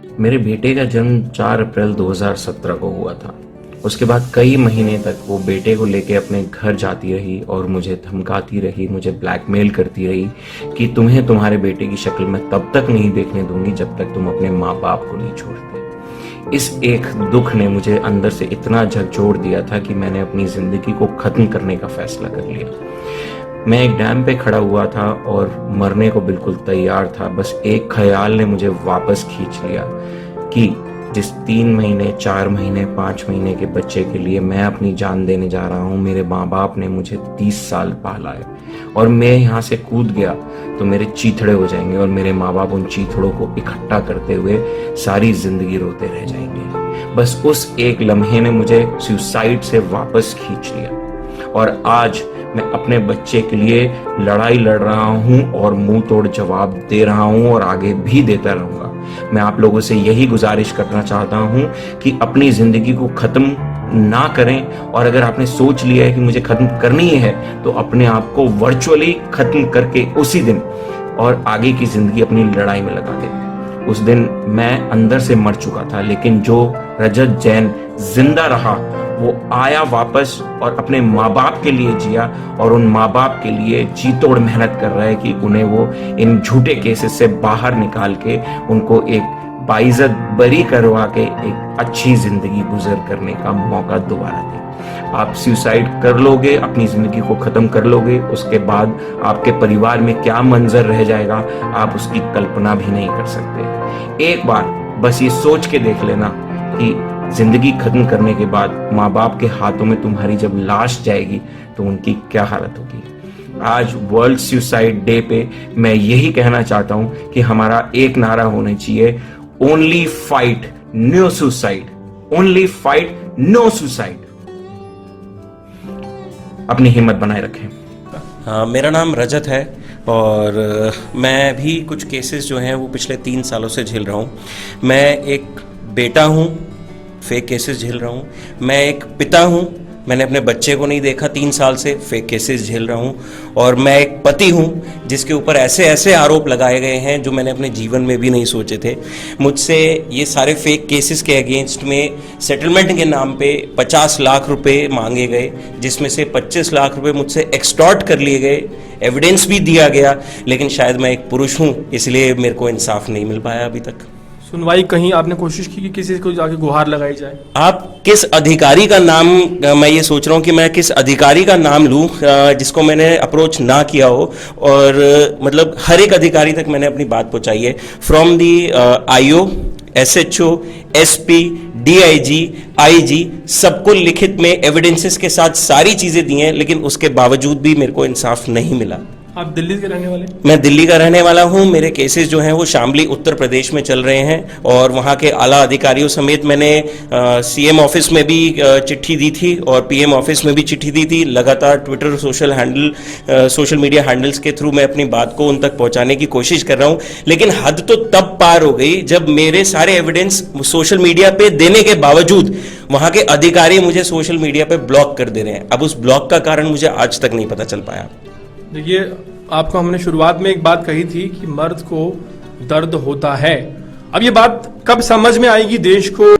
मेरे बेटे का जन्म 4 अप्रैल 2017 को हुआ था। उसके बाद कई महीने तक वो बेटे को लेके अपने घर जाती रही और मुझे धमकाती रही, मुझे ब्लैकमेल करती रही कि तुम्हें तुम्हारे बेटे की शक्ल मैं तब तक नहीं देखने दूंगी जब तक तुम अपने माँ बाप को नहीं छोड़ते। इस एक दुख ने मुझे अंदर से इतना झकझोर दिया था कि मैंने अपनी जिंदगी को खत्म करने का फैसला कर लिया। मैं एक डैम पे खड़ा हुआ था और मरने को बिल्कुल तैयार था। बस एक ख्याल ने मुझे वापस खींच लिया कि जिस 3 महीने, 4 महीने, 5 महीने के बच्चे के लिए मैं अपनी जान देने जा रहा हूँ, मेरे माँ बाप ने मुझे 30 साल पाला है और मैं यहाँ से कूद गया तो मेरे चीथड़े हो जाएंगे और मेरे माँ बाप उन चीथड़ों को इकट्ठा करते हुए सारी जिंदगी रोते रह जाएंगे। बस उस एक लम्हे ने मुझे सुसाइड से वापस खींच लिया और आज मैं अपने बच्चे के लिए लड़ाई लड़ रहा हूं और मुंह तोड़ जवाब दे रहा हूं और आगे भी देता रहूंगा। मैं आप लोगों से यही गुजारिश करना चाहता हूं कि अपनी जिंदगी को खत्म ना करें और अगर आपने सोच लिया है कि मुझे खत्म करनी है तो अपने आप को वर्चुअली खत्म करके उसी दिन और आगे की जिंदगी अपनी लड़ाई में लगा दें। उस दिन मैं अंदर से मर चुका था, लेकिन जो रजत जैन जिंदा रहा वो आया वापस और अपने माँ बाप के लिए जिया और उन माँ बाप के लिए जी तोड़ मेहनत कर रहा है कि उन्हें वो इन झूठे केसेस से बाहर निकाल के उनको एक बाइज्जत बरी करवा के एक अच्छी जिंदगी गुजर करने का मौका दोबारा दे। आप सुसाइड कर लोगे, अपनी जिंदगी को खत्म कर लोगे, उसके बाद आपके परिवार में क्या मंजर रह जाएगा आप उसकी कल्पना भी नहीं कर सकते। एक बार बस ये सोच के देख लेना कि जिंदगी खत्म करने के बाद माँ बाप के हाथों में तुम्हारी जब लाश जाएगी तो उनकी क्या हालत होगी। आज वर्ल्ड सुसाइड डे पे मैं यही कहना चाहता हूं कि हमारा एक नारा होना चाहिए, only fight no suicide, only fight no suicide. अपनी हिम्मत बनाए रखें। हाँ, मेरा नाम रजत है और मैं भी कुछ केसेस जो हैं वो पिछले 3 सालों से झेल रहा हूँ। मैं एक बेटा हूँ, फेक केसेस झेल रहा हूँ। मैं एक पिता हूँ, मैंने अपने बच्चे को नहीं देखा 3 साल से, फेक केसेस झेल रहा हूँ। और मैं एक पति हूँ जिसके ऊपर ऐसे ऐसे आरोप लगाए गए हैं जो मैंने अपने जीवन में भी नहीं सोचे थे। मुझसे ये सारे फेक केसेस के अगेंस्ट में सेटलमेंट के नाम पे 50 लाख रुपए मांगे गए, जिसमें से 25 लाख रुपए मुझसे एक्सटॉर्ट कर लिए गए, एविडेंस भी दिया गया। लेकिन शायद मैं एक पुरुष हूँ इसलिए मेरे को इंसाफ नहीं मिल पाया अभी तक। सुनवाई कहीं आपने कोशिश की कि किसी को जाके गुहार लगाई जाए? आप किस अधिकारी का नाम, मैं ये सोच रहा हूँ कि मैं किस अधिकारी का नाम लूँ जिसको मैंने अप्रोच ना किया हो, और मतलब हर एक अधिकारी तक मैंने अपनी बात पहुँचाई है, from the IO, SHO, SP, DIG, IG, सबको लिखित में एविडेंसेस के साथ सारी चीज़ें दी हैं, लेकिन उसके बावजूद भी मेरे को इंसाफ नहीं मिला। आप दिल्ली के रहने वाले? मैं दिल्ली का रहने वाला हूं। मेरे केसेस जो हैं वो शामली उत्तर प्रदेश में चल रहे हैं और वहां के आला अधिकारियों समेत मैंने CM ऑफिस में भी चिट्ठी दी थी और PM ऑफिस में भी चिट्ठी दी थी। लगातार ट्विटर, सोशल मीडिया हैंडल्स के थ्रू मैं अपनी बात को उन तक पहुंचाने की कोशिश कर रहा हूं, लेकिन हद तो तब पार हो गई जब मेरे सारे एविडेंस सोशल मीडिया पे देने के बावजूद वहां के अधिकारी मुझे सोशल मीडिया पे ब्लॉक कर दे रहे हैं। अब उस ब्लॉक का कारण मुझे आज तक नहीं पता चल पाया। देखिए, आपको हमने शुरुआत में एक बात कही थी कि मर्द को दर्द होता है। अब ये बात कब समझ में आएगी देश को